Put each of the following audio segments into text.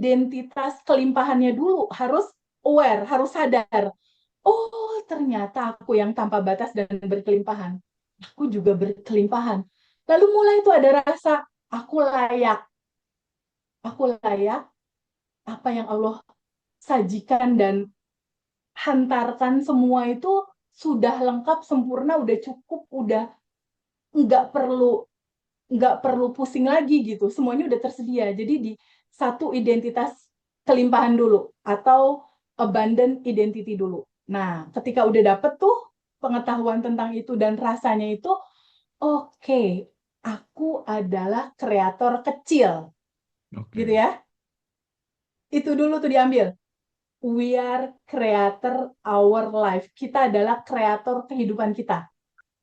identitas kelimpahannya dulu, harus aware, harus sadar. Oh, ternyata aku yang tanpa batas dan berkelimpahan. Aku juga berkelimpahan. Lalu mulai itu ada rasa, aku layak. Aku layak apa yang Allah sajikan dan hantarkan semua itu sudah lengkap, sempurna, udah cukup, udah nggak perlu nggak perlu pusing lagi gitu. Semuanya udah tersedia. Jadi di satu identitas kelimpahan dulu atau abundant identity dulu. Nah, ketika udah dapet tuh pengetahuan tentang itu dan rasanya itu, oke, aku adalah kreator kecil, gitu Oke. ya. Itu dulu tuh diambil. We are creator our life. Kita adalah kreator kehidupan kita.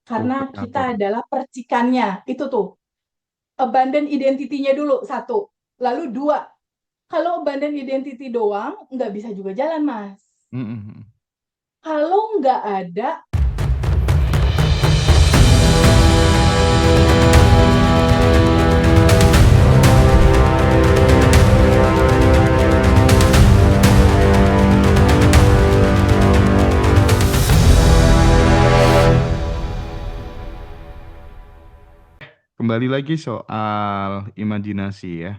Karena kita Kreator. adalah percikannya. Itu tuh. Abandon identity-nya dulu, satu. Lalu dua, kalau abandon identity doang, nggak bisa juga jalan, Mas. Mm-mm. Kalau nggak ada, Kembali lagi soal imajinasi ya.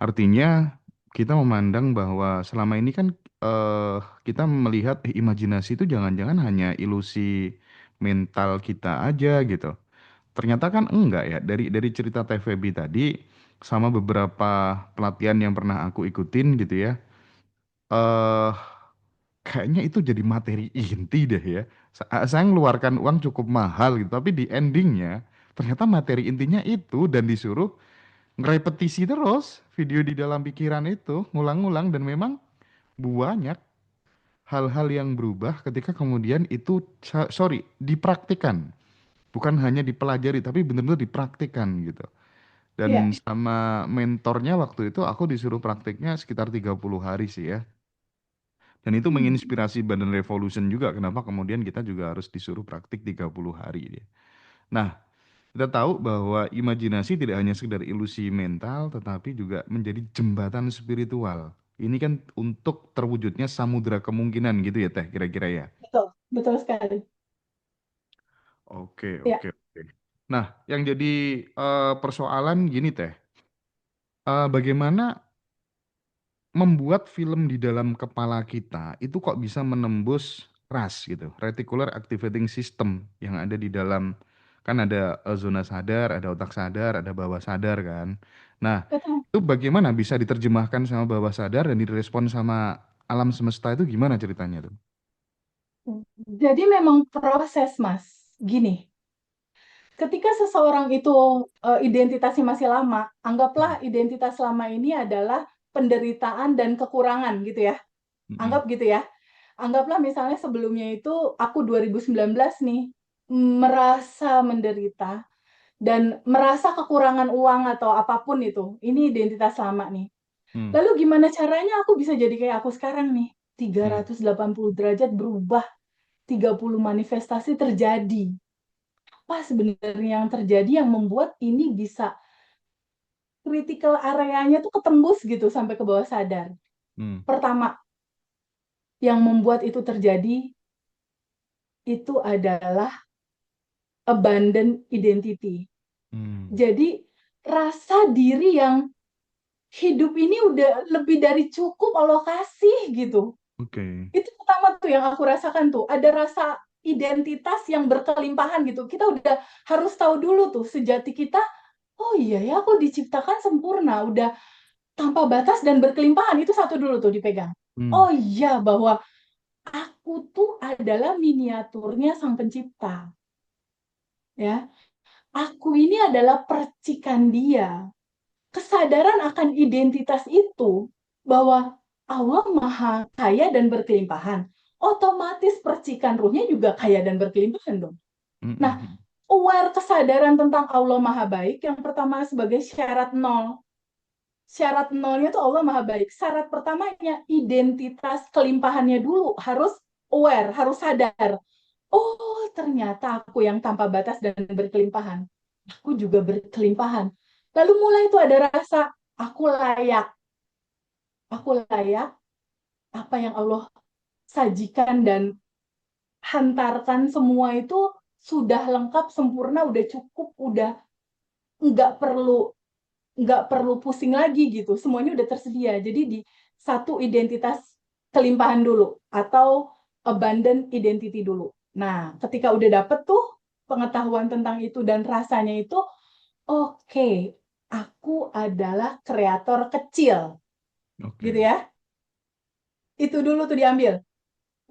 Artinya kita memandang bahwa selama ini kan kita melihat imajinasi itu jangan-jangan hanya ilusi mental kita aja gitu. Ternyata kan enggak ya. Dari cerita TVB tadi sama beberapa pelatihan yang pernah aku ikutin gitu ya. eh Kayaknya itu jadi materi inti deh ya. Saya ngeluarkan uang cukup mahal gitu, tapi di endingnya ternyata materi intinya itu dan disuruh ngerepetisi terus video di dalam pikiran itu, ngulang-ngulang dan memang banyak hal-hal yang berubah ketika kemudian itu sorry dipraktikkan. Bukan hanya dipelajari tapi benar-benar dipraktikkan gitu. Dan ya. sama mentornya waktu itu aku disuruh praktiknya sekitar 30 hari sih ya. Dan itu Hmm. menginspirasi Badan Revolution juga kenapa kemudian kita juga harus disuruh praktik 30 hari dia. Nah, kita tahu bahwa imajinasi tidak hanya sekedar ilusi mental tetapi juga menjadi jembatan spiritual. Ini kan untuk terwujudnya samudra kemungkinan gitu ya Teh kira-kira ya. Betul, betul sekali. Oke, Ya. oke, oke. Nah, yang jadi persoalan gini Teh. Bagaimana membuat film di dalam kepala kita itu kok bisa menembus RAS gitu, reticular activating system yang ada di dalam kan ada zona sadar, ada otak sadar, ada bawah sadar kan. Nah, Betul. itu bagaimana bisa diterjemahkan sama bawah sadar dan direspon sama alam semesta itu gimana ceritanya tuh? Jadi memang proses, Mas. Gini, ketika seseorang itu identitasnya masih lama, anggaplah identitas lama ini adalah penderitaan dan kekurangan gitu ya. Mm-mm. Anggap gitu ya. Anggaplah misalnya sebelumnya itu aku 2019 nih merasa menderita dan merasa kekurangan uang atau apapun itu. Ini identitas lama nih. Hmm. Lalu gimana caranya aku bisa jadi kayak aku sekarang nih? Hmm. 380 derajat berubah, 30 manifestasi terjadi. Apa sebenarnya yang terjadi yang membuat ini bisa critical areanya tuh ketembus gitu sampai ke bawah sadar? Hmm. Pertama, yang membuat itu terjadi itu adalah abundant identity. Hmm. Jadi rasa diri yang hidup ini udah lebih dari cukup Allah kasih gitu. Oke. Itu pertama tuh yang aku rasakan tuh. Ada rasa identitas yang berkelimpahan gitu. Kita udah harus tahu dulu tuh sejati kita, oh iya ya aku diciptakan sempurna, udah tanpa batas dan berkelimpahan. Itu satu dulu tuh dipegang. Hmm. Oh iya bahwa aku tuh adalah miniaturnya Sang Pencipta. Ya, aku ini adalah percikan Dia. Kesadaran akan identitas itu bahwa Allah Maha Kaya dan berkelimpahan, otomatis percikan ruhnya juga kaya dan berkelimpahan dong. Hmm. Hmm. Nah, Hmm. aware kesadaran tentang Allah Maha Baik yang pertama sebagai syarat nol. Syarat nolnya tuh Allah Maha Baik. Syarat pertamanya identitas kelimpahannya dulu harus aware, harus sadar. Oh, ternyata aku yang tanpa batas dan berkelimpahan. Aku juga berkelimpahan. Lalu mulai itu ada rasa aku layak. aku layak, apa yang Allah sajikan dan hantarkan semua itu sudah lengkap, sempurna, udah cukup, udah nggak perlu nggak perlu pusing lagi gitu. Semuanya udah tersedia. Jadi di satu identitas kelimpahan dulu atau abundant identity dulu. Nah, ketika udah dapet tuh pengetahuan tentang itu dan rasanya itu, oke, aku adalah kreator kecil, gitu Oke. ya. Itu dulu tuh diambil.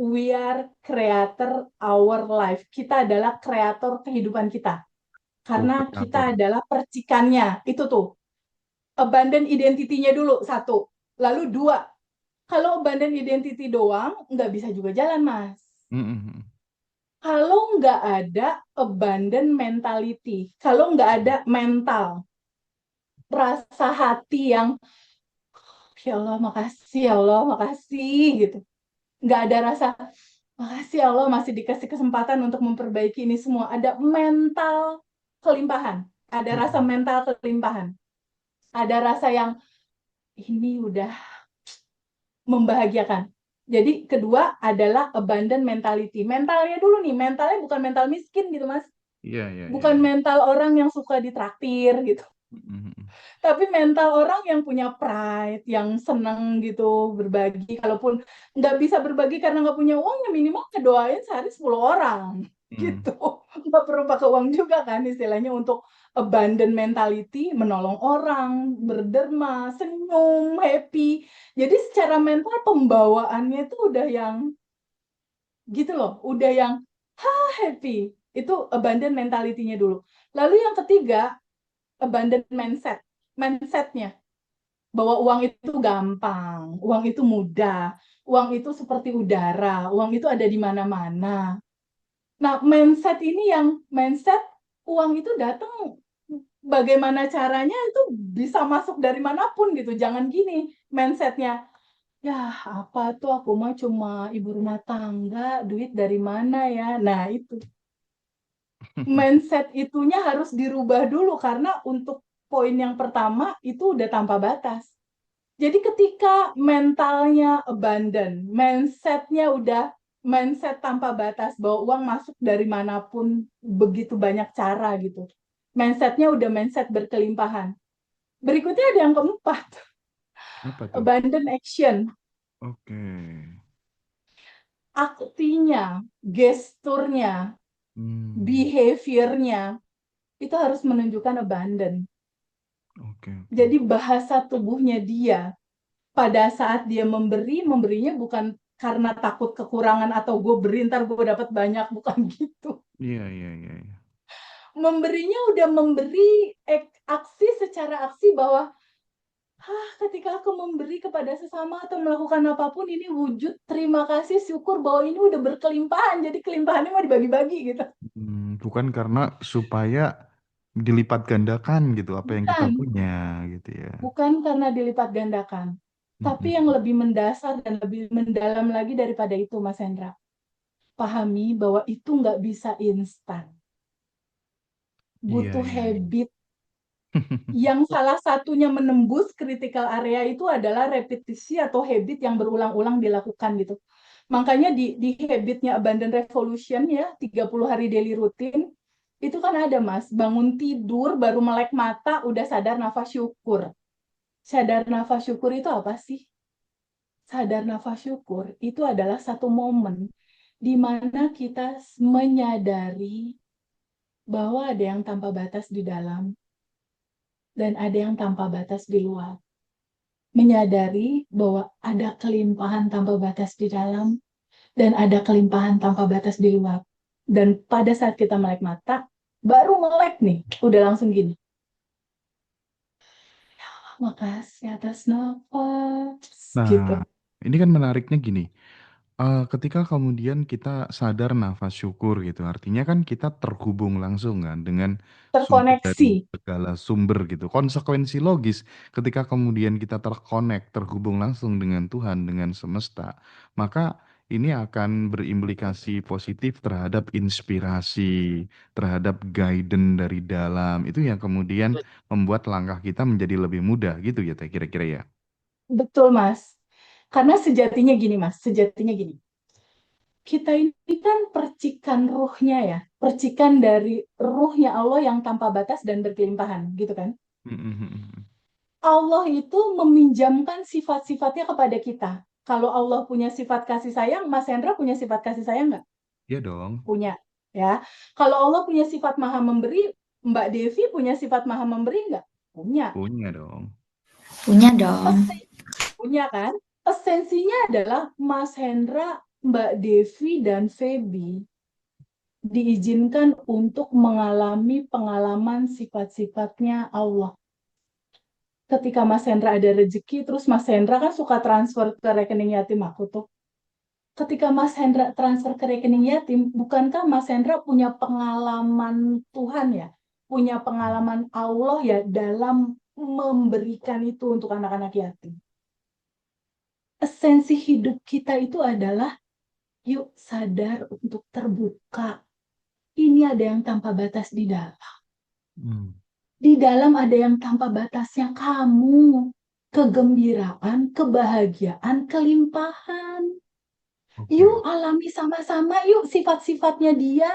We are creator our life. Kita adalah kreator kehidupan kita. Karena kita Co-kreator. adalah percikannya. Itu tuh. Abandon identity-nya dulu, satu. Lalu dua, kalau abandon identity doang, nggak bisa juga jalan, Mas. Mm-mm. Kalau nggak ada abandon mentality, kalau nggak ada mental, rasa hati yang, ya Allah, makasih, ya Allah, makasih, gitu. Nggak ada rasa, makasih ya Allah masih dikasih kesempatan untuk memperbaiki ini semua. Ada mental kelimpahan. Ada rasa Mm-mm. mental kelimpahan. Ada rasa yang ini udah membahagiakan. Jadi kedua adalah abundant mentality. Mentalnya dulu nih, mentalnya bukan mental miskin gitu Mas. Iya, iya, iya, Bukan iya. mental orang yang suka ditraktir gitu. Mm-mm. Tapi mental orang yang punya pride, yang seneng gitu berbagi. Kalaupun nggak bisa berbagi karena nggak punya uang, ya minimal ngedoain sehari 10 orang Mm. gitu. Nggak perlu pakai uang juga kan istilahnya untuk abundant mentality, menolong orang, berderma, senyum, happy. Jadi secara mental pembawaannya itu udah yang gitu loh, udah yang happy. Itu abundant mentality-nya dulu. Lalu yang ketiga, abundant mindset. Mindsetnya bahwa uang itu gampang, uang itu mudah, uang itu seperti udara, uang itu ada di mana-mana. Nah, mindset ini yang mindset uang itu datang bagaimana caranya itu bisa masuk dari manapun gitu. Jangan gini mindsetnya. Ya, apa tuh aku mah cuma ibu rumah tangga, duit dari mana ya? Nah, itu mindset itunya harus dirubah dulu karena untuk poin yang pertama itu udah tanpa batas. Jadi ketika mentalnya abundant, mindsetnya udah mindset tanpa batas bahwa uang masuk dari manapun begitu banyak cara gitu. Mindsetnya udah mindset berkelimpahan. Berikutnya ada yang keempat, Apa tuh? abundant action. Oke. Aktinya, gesturnya, Hmm. behaviornya itu harus menunjukkan abundant. Oke, oke. Jadi bahasa tubuhnya dia pada saat dia memberi, memberinya bukan karena takut kekurangan atau gue beri ntar gue dapat banyak, bukan gitu. Iya, iya, iya, iya. Memberinya udah memberi aksi secara aksi bahwa ketika aku memberi kepada sesama atau melakukan apapun ini wujud terima kasih syukur bahwa ini udah berkelimpahan jadi kelimpahannya mau dibagi-bagi gitu. Bukan karena supaya dilipat gandakan gitu apa yang kita Bukan, punya gitu ya. bukan karena dilipat gandakan. Tapi Mm-mm. yang lebih mendasar dan lebih mendalam lagi daripada itu Mas Hendra. Pahami bahwa itu nggak bisa instan. Iya, Butuh iya, iya. habit. Yang salah satunya menembus critical area itu adalah repetisi atau habit yang berulang-ulang dilakukan gitu. Makanya di habitnya Abundant Revolution ya, 30 hari daily routine, itu kan ada Mas, bangun tidur baru melek mata udah sadar nafas syukur. Sadar nafas syukur itu apa sih? Sadar nafas syukur itu adalah satu momen di mana kita menyadari bahwa ada yang tanpa batas di dalam dan ada yang tanpa batas di luar. Menyadari bahwa ada kelimpahan tanpa batas di dalam dan ada kelimpahan tanpa batas di luar. Dan pada saat kita melek mata, baru melek nih, udah langsung gini. Makasih atas nafas, gitu. Nah, ini kan menariknya gini. Ketika kemudian kita sadar nafas syukur gitu, artinya kan kita terhubung langsung kan dengan sumber dari Terkoneksi. segala sumber gitu. Konsekuensi logis ketika kemudian kita terkonek, terhubung langsung dengan Tuhan, dengan semesta, maka ini akan berimplikasi positif terhadap inspirasi, terhadap guidance dari dalam. Itu yang kemudian membuat langkah kita menjadi lebih mudah gitu ya, kira-kira ya. Betul, Mas. Karena sejatinya gini, Mas, sejatinya gini. Kita ini kan percikan ruhnya ya, percikan dari ruhnya Allah yang tanpa batas dan berkelimpahan, gitu kan? Mm-mm. Allah itu meminjamkan sifat-sifatnya kepada kita. Kalau Allah punya sifat kasih sayang, Mas Hendra punya sifat kasih sayang nggak? Iya dong, Punya, ya. Kalau Allah punya sifat maha memberi, Mbak Devi punya sifat maha memberi nggak? Punya. punya dong. Punya dong. Punya kan? Esensinya adalah Mas Hendra, Mbak Devi, dan Feby diizinkan untuk mengalami pengalaman sifat-sifatnya Allah. Ketika Mas Hendra ada rezeki, terus Mas Hendra kan suka transfer ke rekening yatim aku tuh. Ketika Mas Hendra transfer ke rekening yatim, bukankah Mas Hendra punya pengalaman Tuhan ya? Punya pengalaman Allah ya dalam memberikan itu untuk anak-anak yatim. Esensi hidup kita itu adalah yuk sadar untuk terbuka. Ini ada yang tanpa batas di dalam. Hmm. Di dalam ada yang tanpa batasnya kamu. Kegembiraan, kebahagiaan, kelimpahan. Oke. Yuk alami sama-sama yuk sifat-sifatnya dia.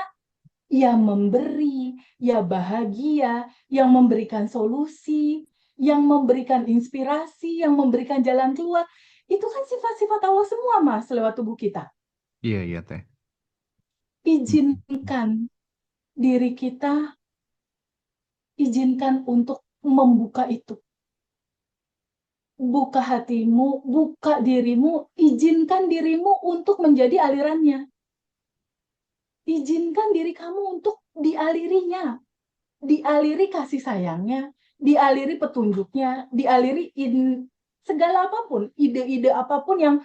Yang memberi, ya bahagia, yang memberikan solusi, yang memberikan inspirasi, yang memberikan jalan keluar. Itu kan sifat-sifat Allah semua, Mas, lewat tubuh kita. Iya, iya, Teh. Izinkan diri kita, izinkan untuk membuka itu. Buka hatimu, buka dirimu, izinkan dirimu untuk menjadi alirannya. Izinkan diri kamu untuk dialirinya. Dialiri kasih sayangnya, dialiri petunjuknya, dialiri segala apapun, ide-ide apapun yang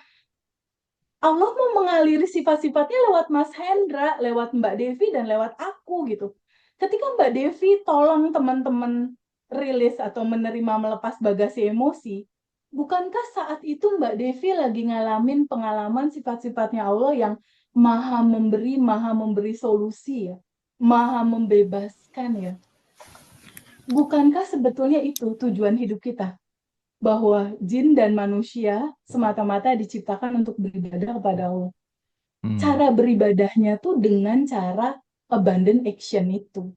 Allah mau mengaliri sifat-sifatnya lewat Mas Hendra, lewat Mbak Devi, dan lewat aku gitu. Ketika Mbak Devi tolong teman-teman rilis atau menerima melepas bagasi emosi, bukankah saat itu Mbak Devi lagi ngalamin pengalaman sifat-sifatnya Allah yang maha memberi solusi ya, maha membebaskan ya. Bukankah sebetulnya itu tujuan hidup kita? Bahwa jin dan manusia semata-mata diciptakan untuk beribadah kepada Allah. Cara beribadahnya tuh dengan cara abandon action itu.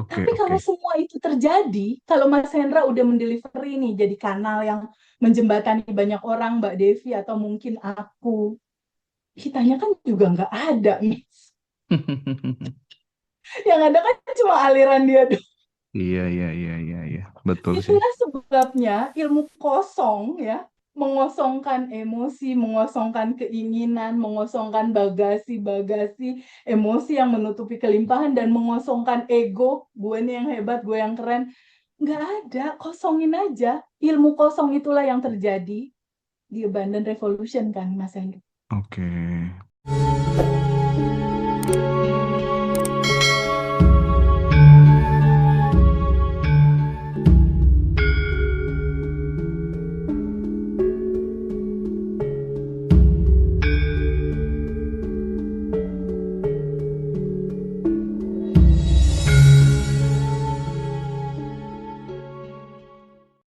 Oke, Tapi oke. kalau semua itu terjadi, kalau Mas Hendra udah mendelivery nih jadi kanal yang menjembatani banyak orang, Mbak Devi atau mungkin aku, kitanya kan juga nggak ada, Mas. Yang ada kan cuma aliran dia doang. Iya, iya, iya, iya, iya. Betul sih. Itulah sebabnya ilmu kosong ya, mengosongkan emosi, mengosongkan keinginan, mengosongkan bagasi-bagasi emosi yang menutupi kelimpahan dan mengosongkan ego, gue nih yang hebat, gue yang keren. Nggak ada, kosongin aja. Ilmu kosong itulah yang terjadi di Abundant Revolution kan, Mas Hendro. Oke.